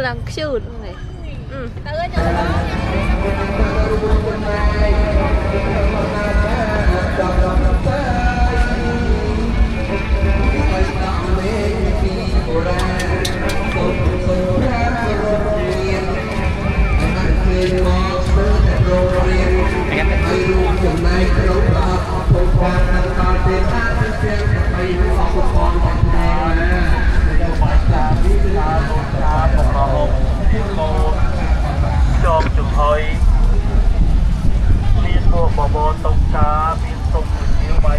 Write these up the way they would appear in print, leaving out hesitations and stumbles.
làm cute này. Ừ. chọn chụp hơi miền bộ bò bò tông cá miền sông miền bay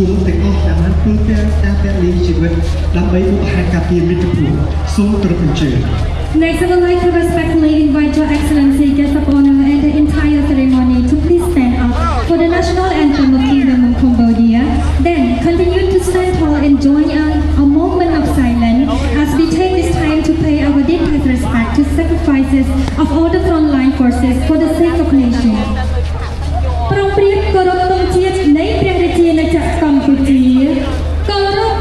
มទាំងអស់ដែលបានធ្វើការពលីជីវិតដើម្បីបុព្វហេតុការពារមិត្តភាពសូមទ្រព្យអញ្ជើញ Next, I would like to respectfully invite Your Excellency, guest of honor, and the entire ceremony to please stand up for the national anthem of Kingdom of Cambodia. Then, continue to stand tall and join a moment of silence as we take this time to pay our deepest respect to sacrifices of all the frontline forces for the sake of nation. ប្រងព្រៀបគោរពទង់ជាតិនៃព្រះរាជាណាចក្រកម្ពុជាគោរព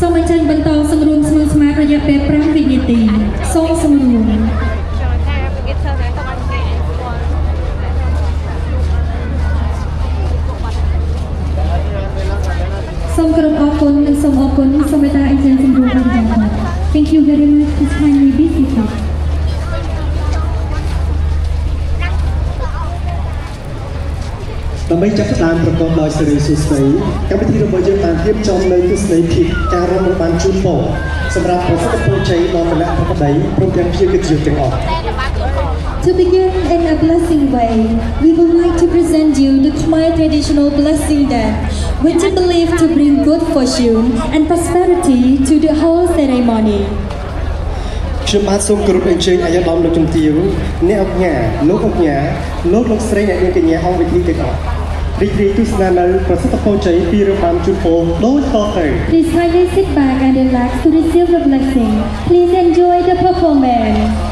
សូមអញ្ជើញបន្តសម្រួលស្មើស្មារយៈពេល5វិនាទីសូមសម្រួលសូមគោរពអរគុណនិងសូមអរគុណសូមមេត្តាអញ្ជើញសម្រួលអរិយាបថ Thank you very much. Please kindly be seated. ដើម្បីចាប់ផ្ដើមប្រកបដោយសេរីសួស្តីកម្មវិធីរបស់យើងបានរៀបចំនៅទស្សនីយភាពការរំលឹកបានជូនពរសម្រាប់ប្រសិទ្ធពរជ័យដល់គណៈប្រតិបត្តិព្រមទាំងភ្ញៀវកិត្តិយសទាំងអស់ To begin in a blessing way, we would like to present you the Khmer traditional blessing dance, which is believed to bring good fortune and prosperity to the whole ceremony. ខ្ញុំបាទសូមគោរពអញ្ជើញអាយដាមលោកជំទាវអ្នកអង្គការលោកអង្គការលោកស្រីអ្នកនាងកញ្ញាអង្គវិធីទាំងអស់រីករាយទស្សនានៅប្រសិទ្ធពរជ័យពីរបាំជូនពរដូចតទៅ Please kindly sit back and relax to receive the blessing. Please enjoy the performance.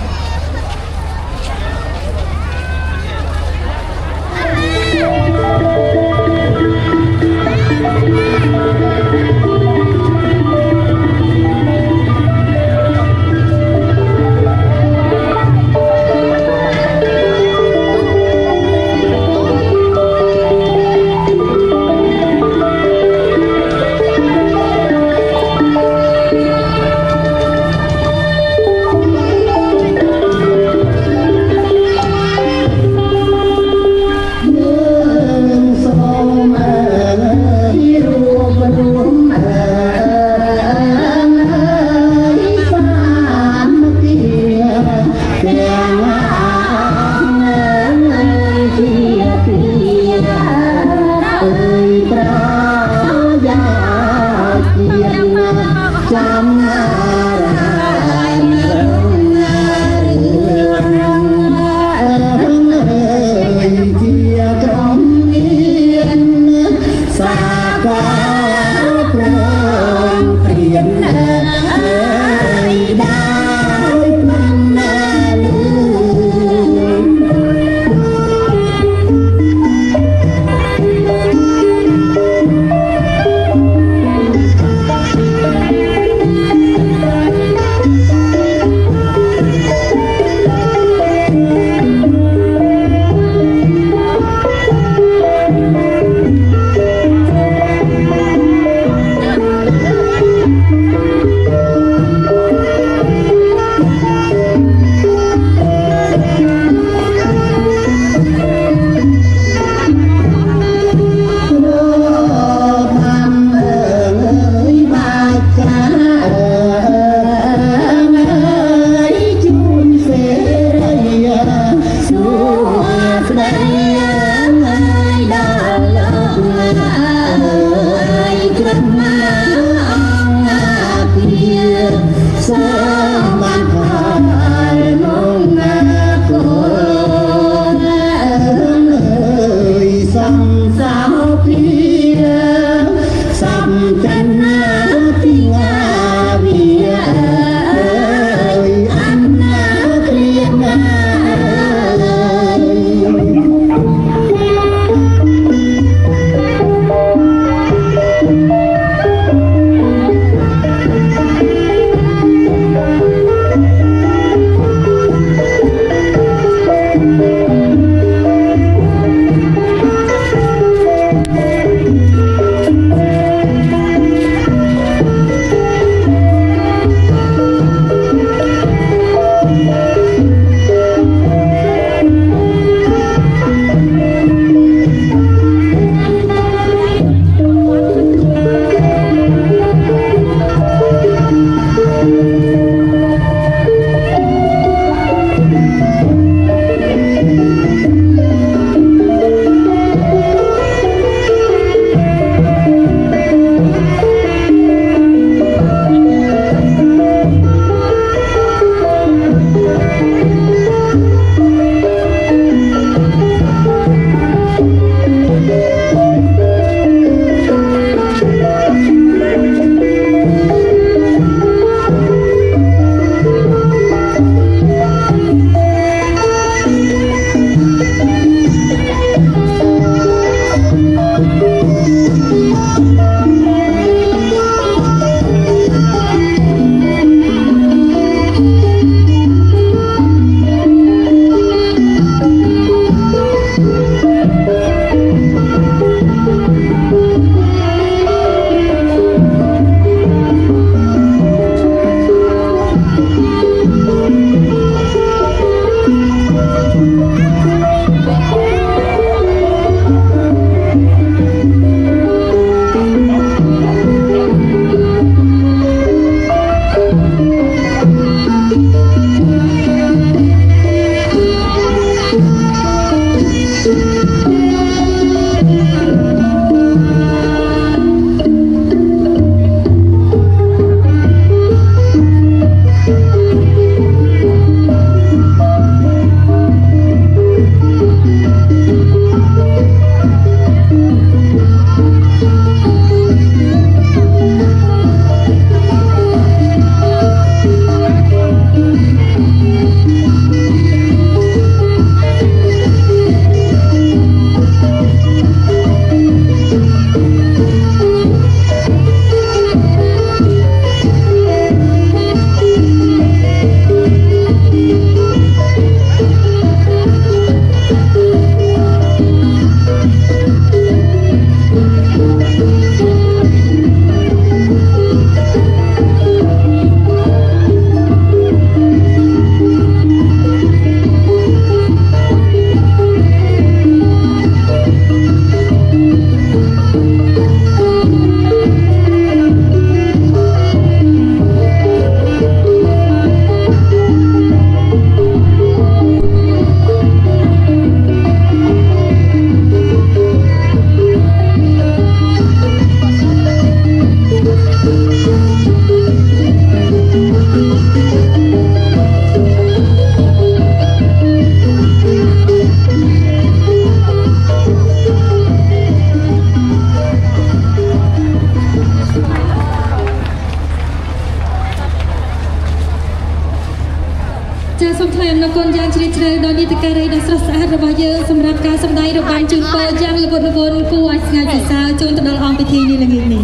ចានគុណយ៉ាងជ្រាលជ្រៅដល់នីតិការីដ៏ស្រស់ស្អាតរបស់យើងសម្រាប់ការសម្ដែងរបាំជូនពរយ៉ាងល្វត់ល្វន់គួរឲ្យស្ងាត់ពិសាជូនទៅដល់អង្គពិធីនេះល្ងាចនេះ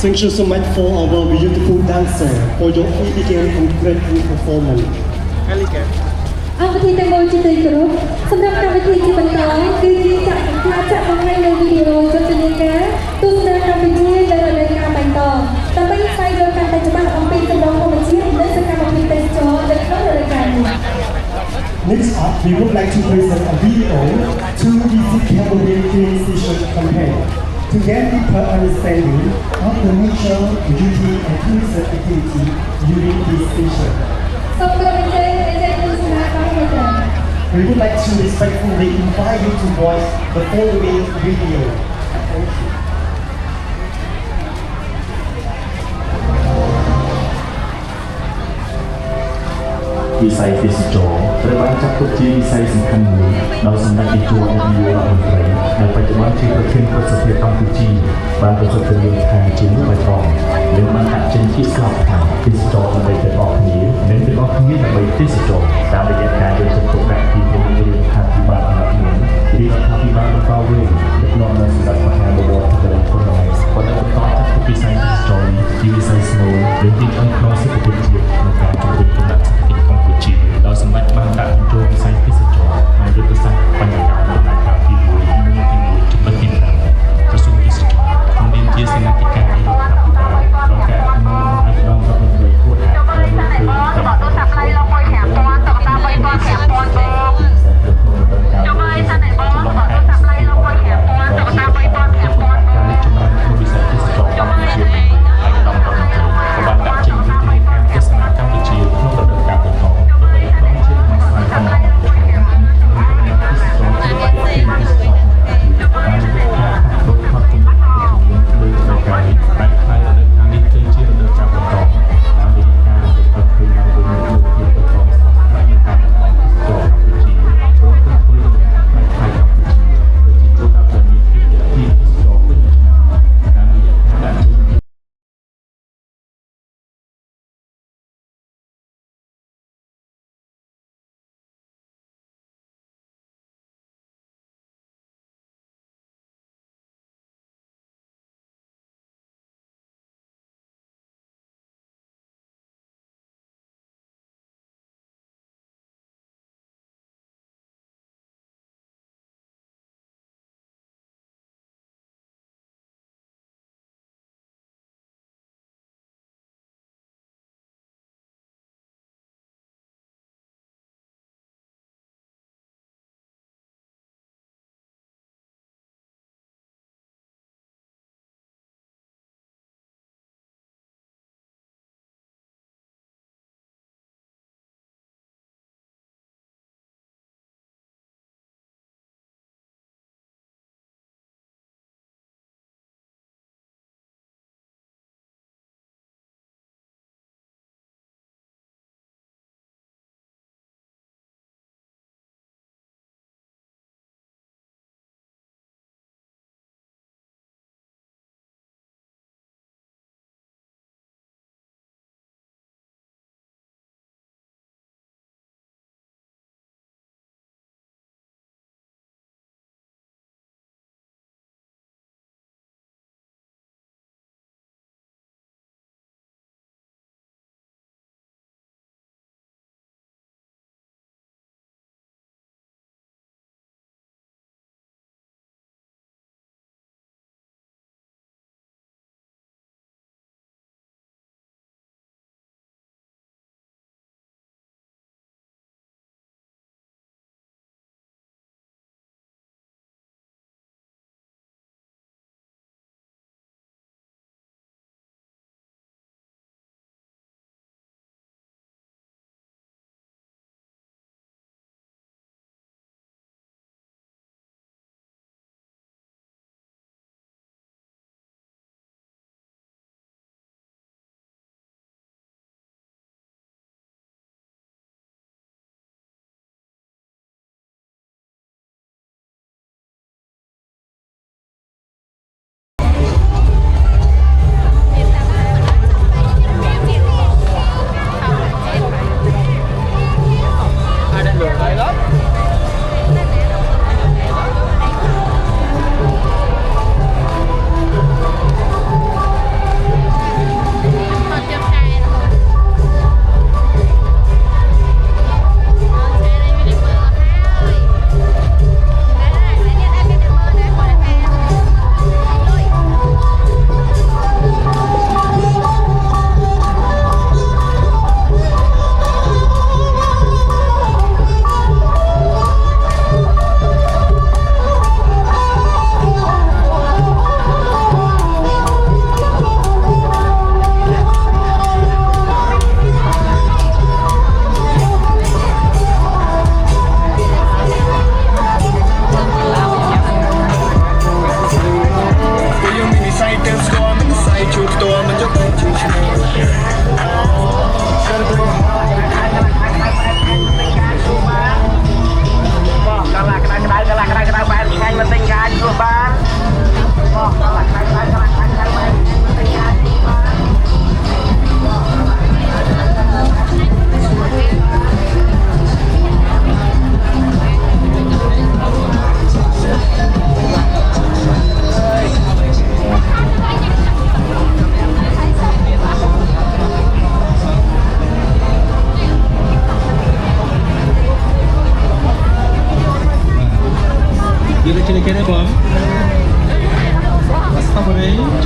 Thank you so much for our beautiful dancer for your elegant and great performance. អង្គពិធីទាំងមូលជាទីគោរពសម្រាប់កម្មវិធីជាបន្តគឺយើងចាក់បង្ហាញនៅវីដេអូយុទ្ធនាការទស្សនាកម្មវិធីនៅរដូវកាលបន្តដើម្បីស្វែងរកកាន់តែច្បាស់អំពីកម្រងធម្មជាតិនិងសកម្មភាពទេសចរណ៍នៅក្នុងរដូវកាលនេះ Next up, we would like to present a video to visit Cambodia Clean Station campaign to get deeper understanding of the nature, beauty, and tourism activity during this station. សូមគោរពអញ្ជើញទស្សនាការនេះចា៎ We would like to respectfully invite you to watch the following video. Thank you. វិស័យទេសចរណ៍ត្រូវបានចាត់ទុកជាវិស័យសំខាន់មួយដោយសម្ដេចនាយករដ្ឋមន្ត្រីដែលបច្ចុប្បន្នជាប្រធានរដ្ឋសភាកម្ពុជាបានប្រកាសព្រាងថាជាមុខបច្ចុប្បន្ននឹងបានដាក់ចេញជាស្លាកថាទេសចរណ៍ដើម្បីទាំងអស់គ្នានិងទាំងអស់គ្នាដើម្បីទេសចរណ៍តាមរយៈការយកចិត្តទុកដាក់ពីពលរដ្ឋរដ្ឋាភិបាលអាណត្តិមុនរដ្ឋាភិបាលបន្តវេនដឹកនាំនៅសម្រាប់មហាបវរទៅដល់ពលរដ្ឋប៉ុន្តែបន្តចាត់ទុកវិស័យទេសចរណ៍ជាវិស័យស្នូលដែលទីអង្គក្នុងសេដ្ឋកិច្ចជាតិក្នុងការជំរុញកំណើតសេដ្ឋកិច្ចកម្ពុជាដោយសម្ដេចបានដាក់បញ្ចូលវិស័យទេសចរណ៍ហើយយុទ្ធសាស្ត្របញ្ញកម្មដំណាក់កាលទី1ចំណុចទី1ក្រសួងទេសចរណ៍ក្នុងនាមជាសេនាធិការរដ្ឋាភិបាលក្នុងការអនុម័តឲ្យដល់រដ្ឋមន្ត្រីគួរថាត្រូវលើកគឺតាមទស្សនវិជ្ជាលោកមួយ5000ទៅតាម35000បងចាំឲ្យសិនឯបងទស្សនវិជ្ជាលោកមួយ5000ទៅតាម35000បងការចម្រើនក្នុងវិស័យទេសចរណ៍កម្ពុជាហើយដំណរដ្ឋមន្ត្រីក៏បានដាក់ចេញយុទ្ធនាការទេស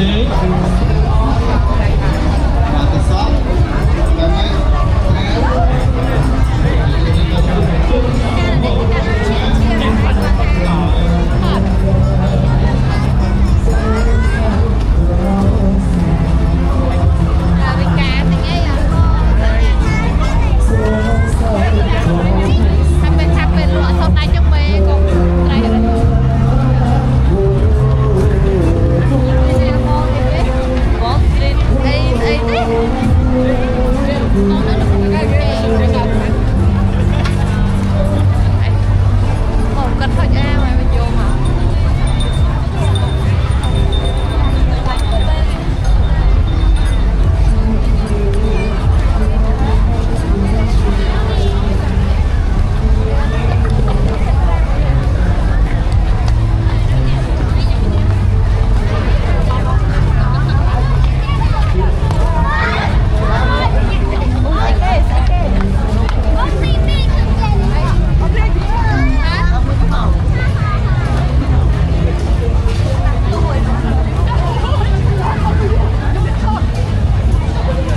ទេ